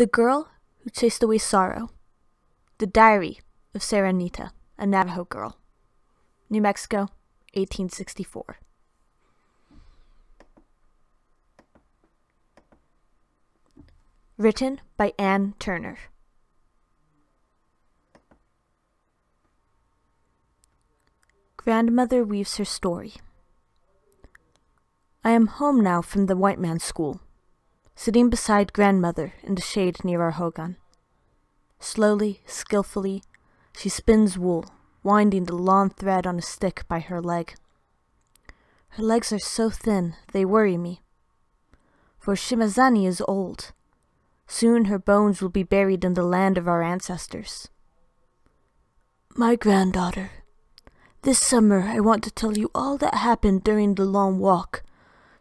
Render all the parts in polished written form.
The Girl Who Chased Away Sorrow. The Diary of Sarah Nita, a Navajo Girl. New Mexico, 1864. Written by Anne Turner. Grandmother weaves her story. I am home now from the white man's school, sitting beside grandmother in the shade near our hogan. Slowly, skillfully, she spins wool, winding the long thread on a stick by her leg. Her legs are so thin they worry me, for Shimazani is old. Soon her bones will be buried in the land of our ancestors. My granddaughter, this summer I want to tell you all that happened during the long walk,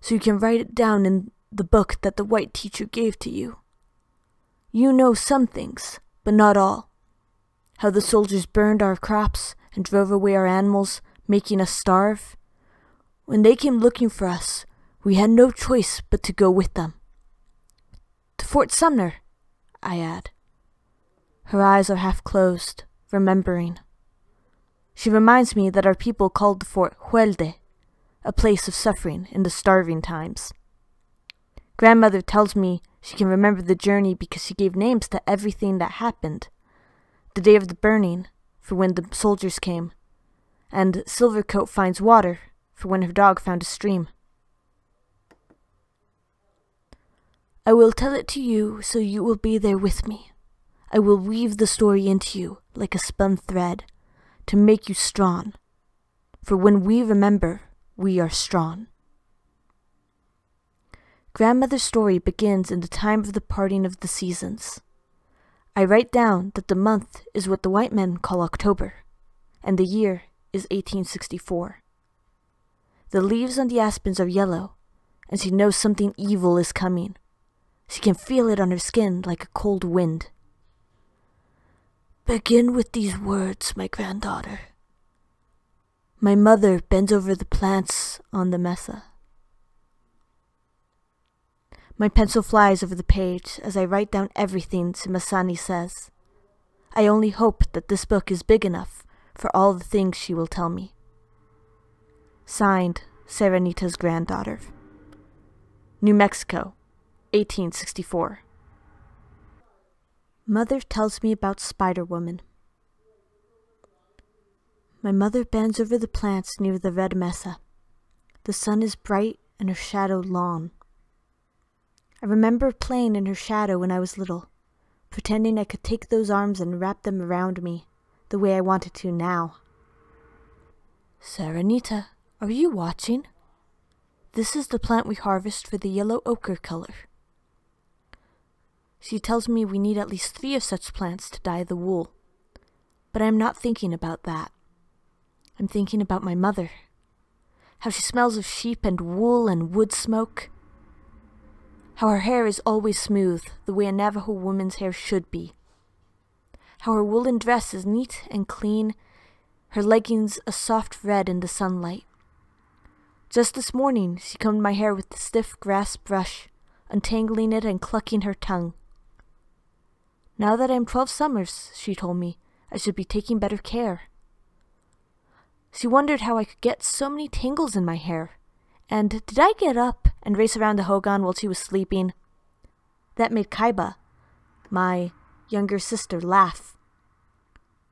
so you can write it down in the book that the white teacher gave to you. You know some things, but not all. How the soldiers burned our crops and drove away our animals, making us starve. When they came looking for us, we had no choice but to go with them. To Fort Sumner, I add. Her eyes are half closed, remembering. She reminds me that our people called the fort Huelde, a place of suffering in the starving times. Grandmother tells me she can remember the journey because she gave names to everything that happened. The day of the burning, for when the soldiers came, and Silvercoat finds water, for when her dog found a stream. I will tell it to you so you will be there with me. I will weave the story into you like a spun thread to make you strong. For when we remember, we are strong. Grandmother's story begins in the time of the parting of the seasons. I write down that the month is what the white men call October, and the year is 1864. The leaves on the aspens are yellow, and she knows something evil is coming. She can feel it on her skin like a cold wind. Begin with these words, my granddaughter. My mother bends over the plants on the mesa. My pencil flies over the page as I write down everything Simasani says. I only hope that this book is big enough for all the things she will tell me. Signed, Sarah Nita's granddaughter. New Mexico, 1864. Mother tells me about Spider-Woman. My mother bends over the plants near the red mesa. The sun is bright and her shadow long. I remember playing in her shadow when I was little, pretending I could take those arms and wrap them around me, the way I wanted to now. Sarah Nita, are you watching? This is the plant we harvest for the yellow ochre color. She tells me we need at least 3 of such plants to dye the wool. But I am not thinking about that. I'm thinking about my mother. How she smells of sheep and wool and wood smoke. How her hair is always smooth, the way a Navajo woman's hair should be. How her woolen dress is neat and clean, her leggings a soft red in the sunlight. Just this morning she combed my hair with the stiff grass brush, untangling it and clucking her tongue. Now that I'm 12 summers, she told me, I should be taking better care. She wondered how I could get so many tangles in my hair, and did I get up and race around the hogan while she was sleeping? That made Kaiba, my younger sister, laugh.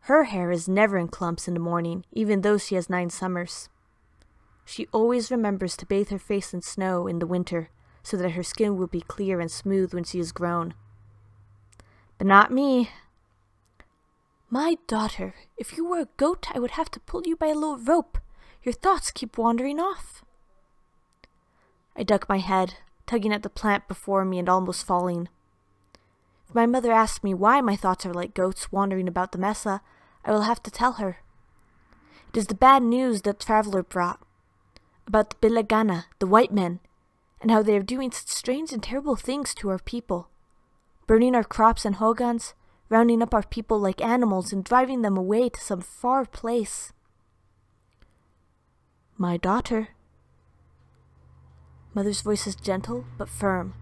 Her hair is never in clumps in the morning, even though she has 9 summers. She always remembers to bathe her face in snow in the winter, so that her skin will be clear and smooth when she is grown. But not me. My daughter, if you were a goat, I would have to pull you by a little rope. Your thoughts keep wandering off. I duck my head, tugging at the plant before me and almost falling. If my mother asks me why my thoughts are like goats wandering about the mesa, I will have to tell her. It is the bad news that Traveler brought, about the Bilagana, the white men, and how they are doing such strange and terrible things to our people. Burning our crops and hogans, rounding up our people like animals and driving them away to some far place. My daughter. Mother's voice is gentle but firm.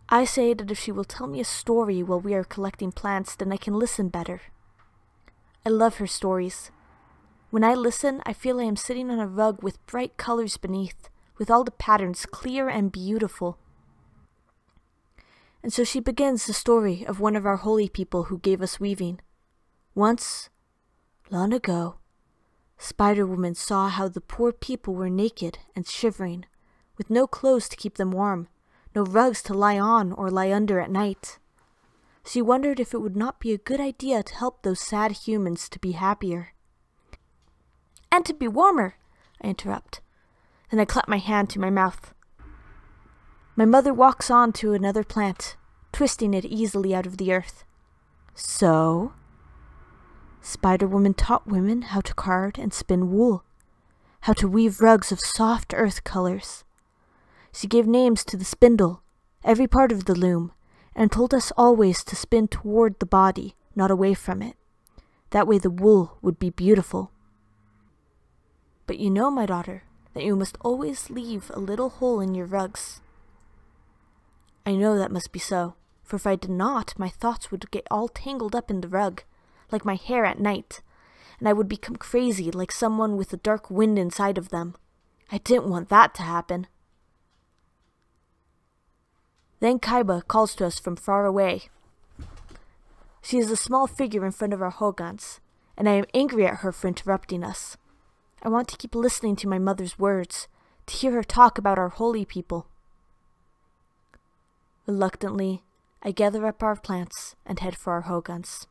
I say that if she will tell me a story while we are collecting plants, then I can listen better. I love her stories. When I listen, I feel I am sitting on a rug with bright colors beneath, with all the patterns clear and beautiful. And so she begins the story of one of our holy people who gave us weaving. Once, long ago, Spider-Woman saw how the poor people were naked and shivering, with no clothes to keep them warm, no rugs to lie on or lie under at night. She wondered if it would not be a good idea to help those sad humans to be happier. And to be warmer, I interrupt. Then I clap my hand to my mouth. My mother walks on to another plant, twisting it easily out of the earth. So, Spider-Woman taught women how to card and spin wool, how to weave rugs of soft earth colors. She gave names to the spindle, every part of the loom, and told us always to spin toward the body, not away from it. That way the wool would be beautiful. But you know, my daughter, that you must always leave a little hole in your rugs. I know that must be so, for if I did not, my thoughts would get all tangled up in the rug, like my hair at night, and I would become crazy like someone with a dark wind inside of them. I didn't want that to happen. Then Kaiba calls to us from far away. She is a small figure in front of our hogans, and I am angry at her for interrupting us. I want to keep listening to my mother's words, to hear her talk about our holy people. Reluctantly, I gather up our plants and head for our hogans.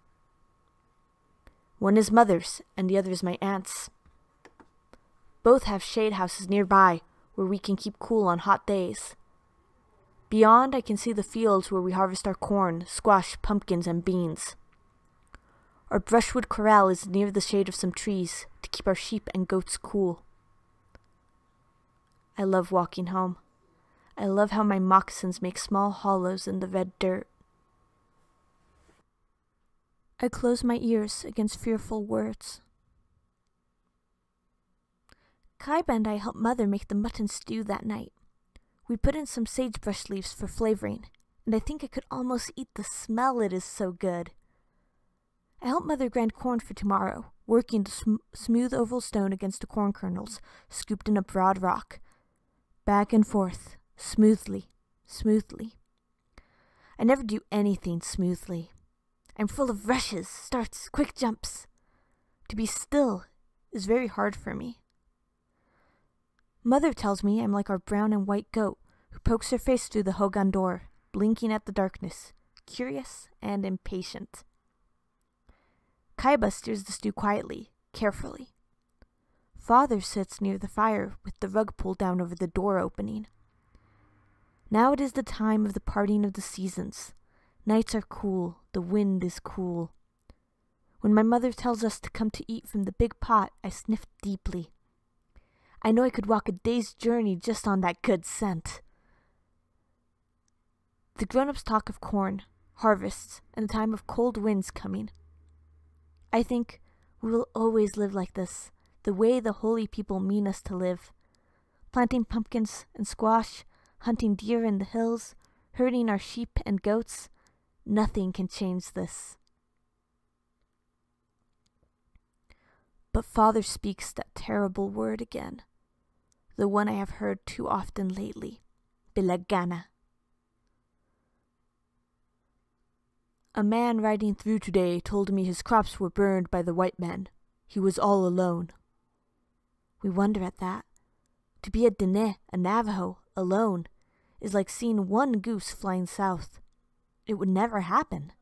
One is mother's, and the other is my aunt's. Both have shade houses nearby, where we can keep cool on hot days. Beyond, I can see the fields where we harvest our corn, squash, pumpkins, and beans. Our brushwood corral is near the shade of some trees to keep our sheep and goats cool. I love walking home. I love how my moccasins make small hollows in the red dirt. I close my ears against fearful words. Kaiba and I helped Mother make the mutton stew that night. We put in some sagebrush leaves for flavoring, and I think I could almost eat the smell, it is so good. I helped Mother grind corn for tomorrow, working the smooth oval stone against the corn kernels, scooped in a broad rock. Back and forth, smoothly, smoothly. I never do anything smoothly. I'm full of rushes, starts, quick jumps. To be still is very hard for me. Mother tells me I'm like our brown and white goat who pokes her face through the hogan door, blinking at the darkness, curious and impatient. Kaiba steers the stew quietly, carefully. Father sits near the fire with the rug pulled down over the door opening. Now it is the time of the parting of the seasons. Nights are cool, the wind is cool. When my mother tells us to come to eat from the big pot, I sniff deeply. I know I could walk a day's journey just on that good scent. The grown-ups talk of corn, harvests, and the time of cold winds coming. I think we will always live like this, the way the holy people mean us to live. Planting pumpkins and squash, hunting deer in the hills, herding our sheep and goats. Nothing can change this. But Father speaks that terrible word again, the one I have heard too often lately, Bilagana. A man riding through today told me his crops were burned by the white men. He was all alone. We wonder at that. To be a Dene, a Navajo, alone, is like seeing one goose flying south. It would never happen.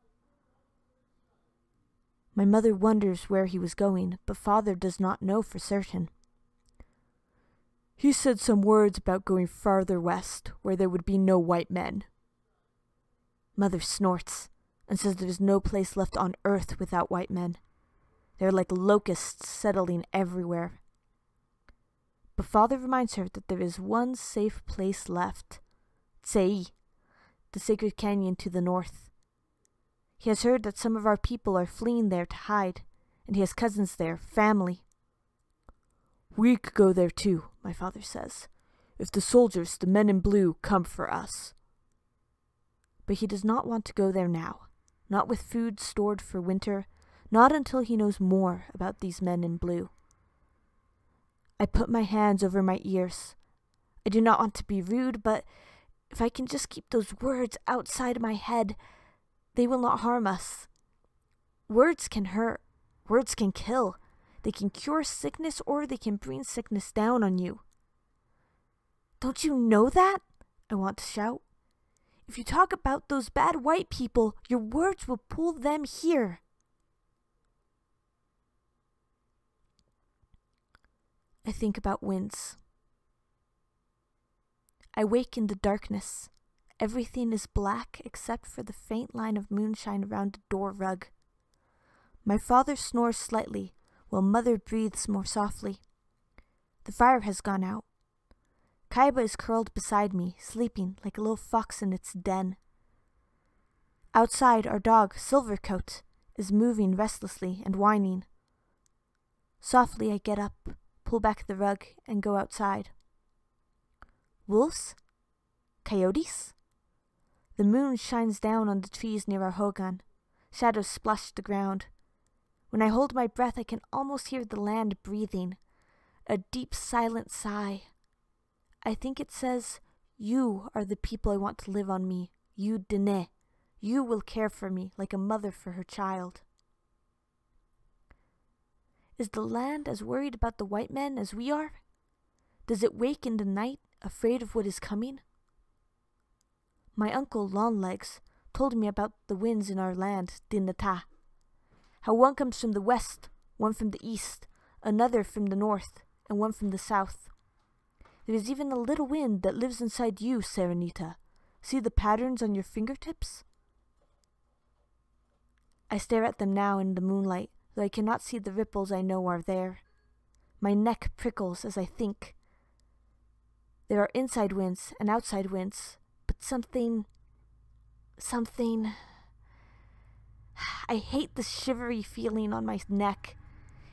My mother wonders where he was going, but Father does not know for certain. He said some words about going farther west, where there would be no white men. Mother snorts and says there is no place left on earth without white men. They are like locusts settling everywhere. But Father reminds her that there is one safe place left, Tsei, the sacred canyon to the north. He has heard that some of our people are fleeing there to hide, and he has cousins there, family. We could go there too, my father says, if the soldiers, the men in blue, come for us. but he does not want to go there now, not with food stored for winter, not until he knows more about these men in blue. I put my hands over my ears. I do not want to be rude, but if I can just keep those words outside my head, they will not harm us. Words can hurt. Words can kill. They can cure sickness or they can bring sickness down on you. Don't you know that? I want to shout. If you talk about those bad white people, your words will pull them here. I think about winds. I wake in the darkness. Everything is black except for the faint line of moonshine around the door rug. My father snores slightly, while mother breathes more softly. The fire has gone out. Kaiba is curled beside me, sleeping like a little fox in its den. Outside, our dog, Silvercoat, is moving restlessly and whining. Softly I get up, pull back the rug, and go outside. Wolves? Coyotes? The moon shines down on the trees near our hogan. Shadows splash the ground. When I hold my breath, I can almost hear the land breathing. A deep, silent sigh. I think it says, "You are the people I want to live on me. You, Dene. You will care for me like a mother for her child." Is the land as worried about the white men as we are? Does it wake in the night, afraid of what is coming? My uncle Longlegs told me about the winds in our land, Nita. How one comes from the west, one from the east, another from the north, and one from the south. There is even a little wind that lives inside you, Nita. See the patterns on your fingertips? I stare at them now in the moonlight, though I cannot see the ripples I know are there. My neck prickles as I think. There are inside winds and outside winds, but something... I hate the shivery feeling on my neck.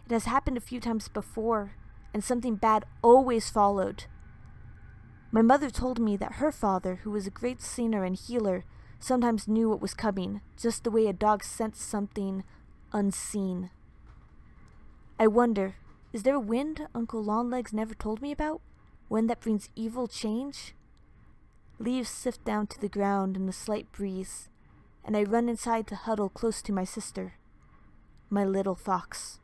It has happened a few times before, and something bad always followed. My mother told me that her father, who was a great singer and healer, sometimes knew what was coming, just the way a dog scents something unseen. I wonder, is there a wind Uncle Longlegs never told me about? One that brings evil change? Leaves sift down to the ground in a slight breeze, and I run inside to huddle close to my sister, my little fox.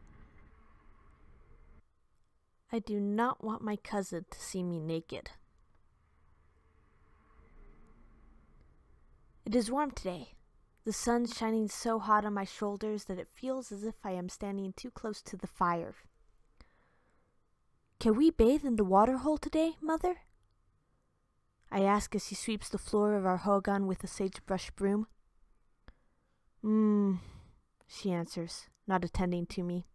I do not want my cousin to see me naked. It is warm today. The sun shining so hot on my shoulders that it feels as if I am standing too close to the fire. Can we bathe in the water hole today, Mother? I ask as she sweeps the floor of our hogan with a sagebrush broom. She answers, not attending to me.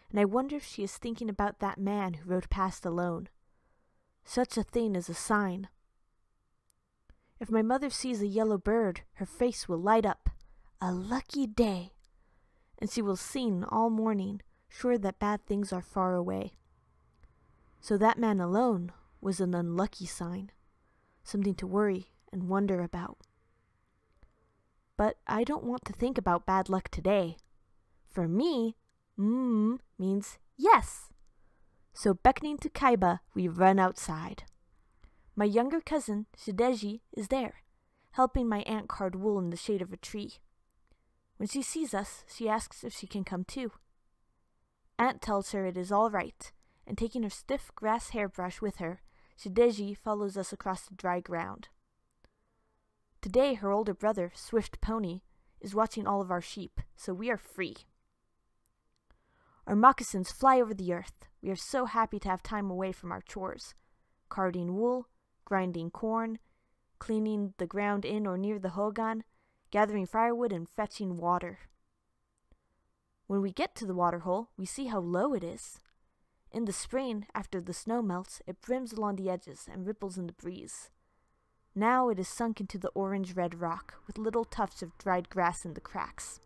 And I wonder if she is thinking about that man who rode past alone. Such a thing as a sign. If my mother sees a yellow bird, her face will light up. A lucky day. And she will sing all morning, sure that bad things are far away. So that man alone was an unlucky sign. Something to worry and wonder about. But I don't want to think about bad luck today. For me, means yes. So beckoning to Kaiba, we run outside. My younger cousin, Shideji, is there, helping my aunt card wool in the shade of a tree. When she sees us, she asks if she can come too. Aunt tells her it is all right, and taking her stiff grass hairbrush with her, Shideji follows us across the dry ground. Today her older brother, Swift Pony, is watching all of our sheep, so we are free. Our moccasins fly over the earth. We are so happy to have time away from our chores. Carding wool, grinding corn, cleaning the ground in or near the hogan, gathering firewood and fetching water. When we get to the waterhole, we see how low it is. In the spring, after the snow melts, it brims along the edges and ripples in the breeze. Now it is sunk into the orange-red rock, with little tufts of dried grass in the cracks.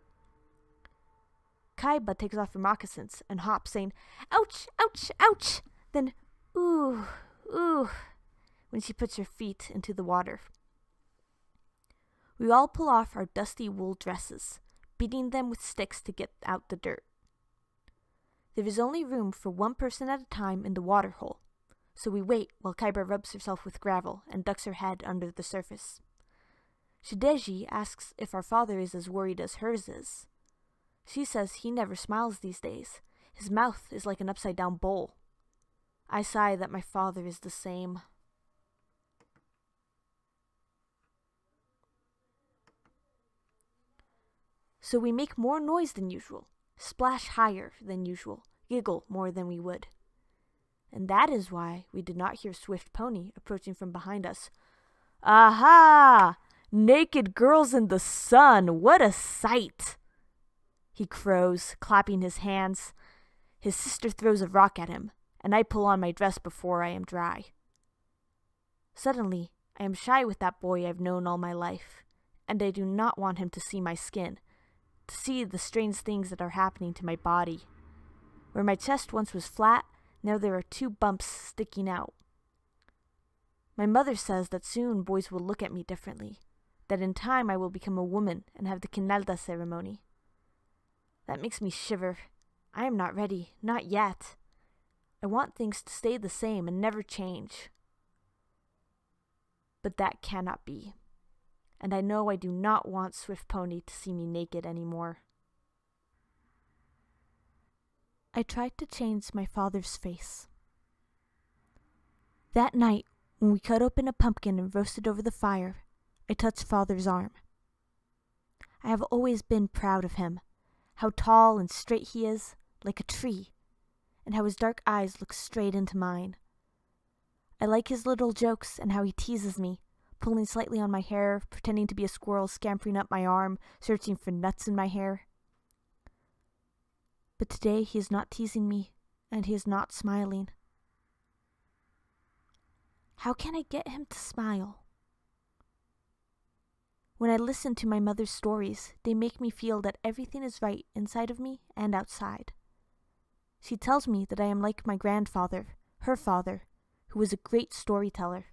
Kaiba takes off her moccasins and hops, saying, "Ouch, ouch, ouch!" Then, "Ooh, ooh," when she puts her feet into the water. We all pull off our dusty wool dresses, beating them with sticks to get out the dirt. There is only room for one person at a time in the water hole, so we wait while Kaiba rubs herself with gravel and ducks her head under the surface. Shideji asks if our father is as worried as hers is. She says he never smiles these days. His mouth is like an upside-down bowl. I sigh that my father is the same. So we make more noise than usual, splash higher than usual, giggle more than we would. And that is why we did not hear Swift Pony approaching from behind us. Aha! Naked girls in the sun! What a sight! He crows, clapping his hands. His sister throws a rock at him, and I pull on my dress before I am dry. Suddenly, I am shy with that boy I've known all my life, and I do not want him to see my skin, to see the strange things that are happening to my body. Where my chest once was flat, now there are 2 bumps sticking out. My mother says that soon boys will look at me differently, that in time I will become a woman and have the quinalda ceremony. That makes me shiver. I am not ready, not yet. I want things to stay the same and never change. But that cannot be. And I know I do not want Swift Pony to see me naked anymore. I tried to change my father's face. That night, when we cut open a pumpkin and roasted over the fire, I touched father's arm. I have always been proud of him, how tall and straight he is, like a tree, and how his dark eyes look straight into mine. I like his little jokes and how he teases me, pulling slightly on my hair, pretending to be a squirrel scampering up my arm, searching for nuts in my hair. But today he is not teasing me, and he is not smiling. How can I get him to smile? When I listen to my mother's stories, they make me feel that everything is right inside of me and outside. She tells me that I am like my grandfather, her father, who was a great storyteller.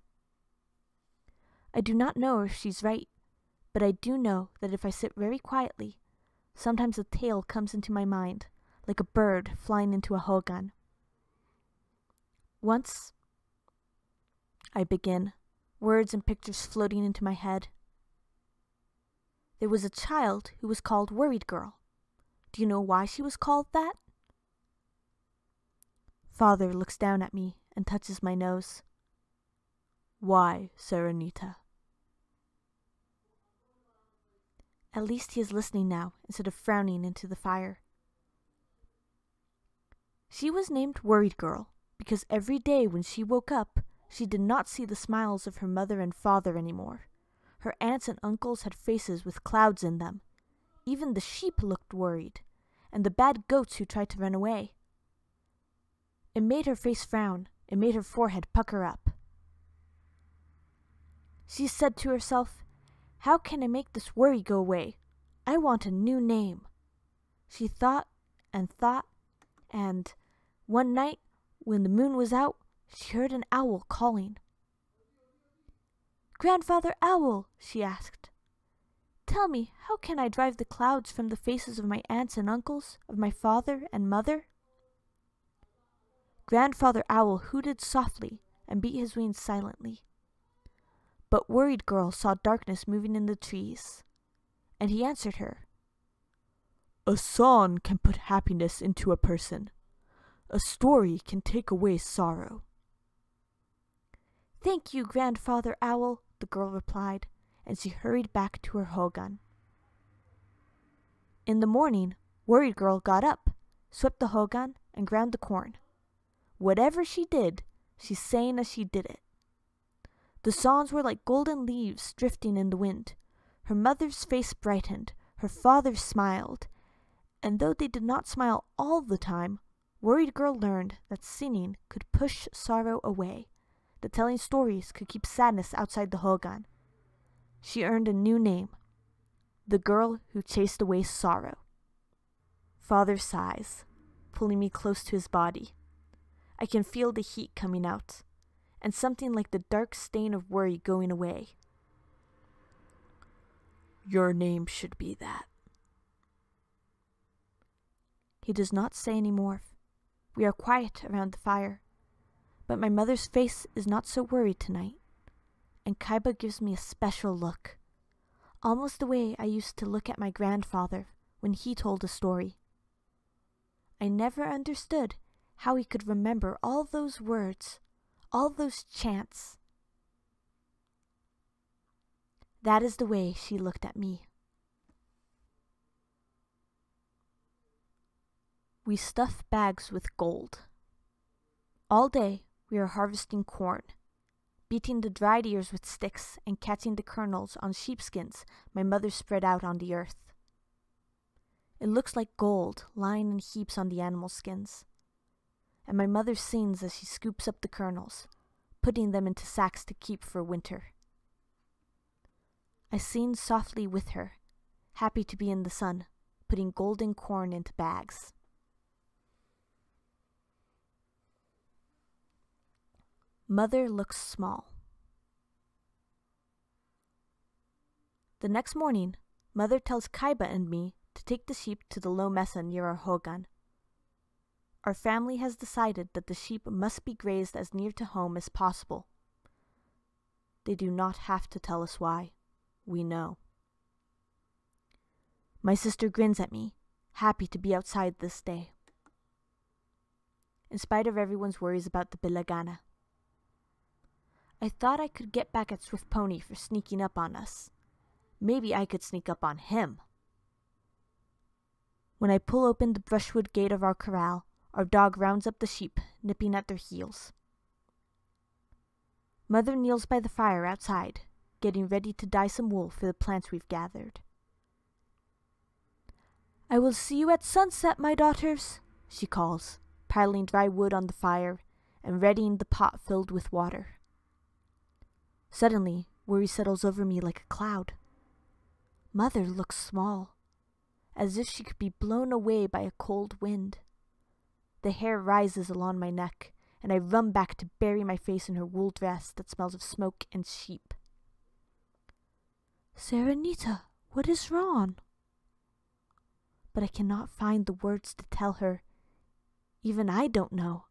I do not know if she's right, but I do know that if I sit very quietly, sometimes a tale comes into my mind, like a bird flying into a hogan. Once, I begin, words and pictures floating into my head. There was a child who was called Worried Girl. Do you know why she was called that? Father looks down at me and touches my nose. Why, Nita? At least he is listening now, instead of frowning into the fire. She was named Worried Girl because every day when she woke up, she did not see the smiles of her mother and father anymore. Her aunts and uncles had faces with clouds in them. Even the sheep looked worried, and the bad goats who tried to run away. It made her face frown. It made her forehead pucker up. She said to herself, "How can I make this worry go away? I want a new name." She thought, and one night, when the moon was out, she heard an owl calling. "Grandfather Owl," she asked, "tell me, how can I drive the clouds from the faces of my aunts and uncles, of my father and mother?" Grandfather Owl hooted softly and beat his wings silently. But Worried Girl saw darkness moving in the trees, and he answered her. "A song can put happiness into a person. A story can take away sorrow." "Thank you, Grandfather Owl," the girl replied, and she hurried back to her hogan. In the morning, Worried Girl got up, swept the hogan, and ground the corn. Whatever she did, she sang as she did it. The songs were like golden leaves drifting in the wind. Her mother's face brightened, her father smiled, and though they did not smile all the time, Worried Girl learned that singing could push sorrow away, that telling stories could keep sadness outside the hogan. She earned a new name, the girl who chased away sorrow. Father sighs, pulling me close to his body. I can feel the heat coming out, and something like the dark stain of worry going away. Your name should be that. He does not say any more. We are quiet around the fire, but my mother's face is not so worried tonight, and Kaiba gives me a special look, almost the way I used to look at my grandfather when he told a story. I never understood how he could remember all those words, all those chants. That is the way she looked at me. We stuff bags with gold. All day we are harvesting corn, beating the dried ears with sticks and catching the kernels on sheepskins my mother spread out on the earth. It looks like gold lying in heaps on the animal skins, and my mother sings as she scoops up the kernels, putting them into sacks to keep for winter. I sing softly with her, happy to be in the sun, putting golden corn into bags. Mother looks small. The next morning, Mother tells Kaiba and me to take the sheep to the low mesa near our hogan. Our family has decided that the sheep must be grazed as near to home as possible. They do not have to tell us why. We know. My sister grins at me, happy to be outside this day. In spite of everyone's worries about the bilagana. I thought I could get back at Swift Pony for sneaking up on us. Maybe I could sneak up on him. When I pull open the brushwood gate of our corral, our dog rounds up the sheep, nipping at their heels. Mother kneels by the fire outside, getting ready to dye some wool for the plants we've gathered. I will see you at sunset, my daughters, she calls, piling dry wood on the fire and readying the pot filled with water. Suddenly, worry settles over me like a cloud. Mother looks small, as if she could be blown away by a cold wind. The hair rises along my neck, and I run back to bury my face in her wool dress that smells of smoke and sheep. Nita, what is wrong? But I cannot find the words to tell her. Even I don't know.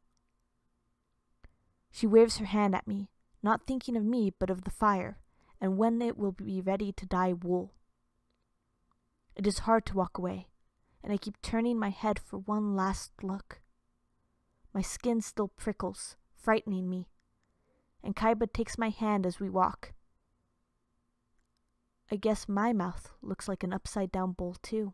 She waves her hand at me, not thinking of me but of the fire, and when it will be ready to dye wool. It is hard to walk away, and I keep turning my head for one last look. My skin still prickles, frightening me, and Kaiba takes my hand as we walk. I guess my mouth looks like an upside-down bowl too.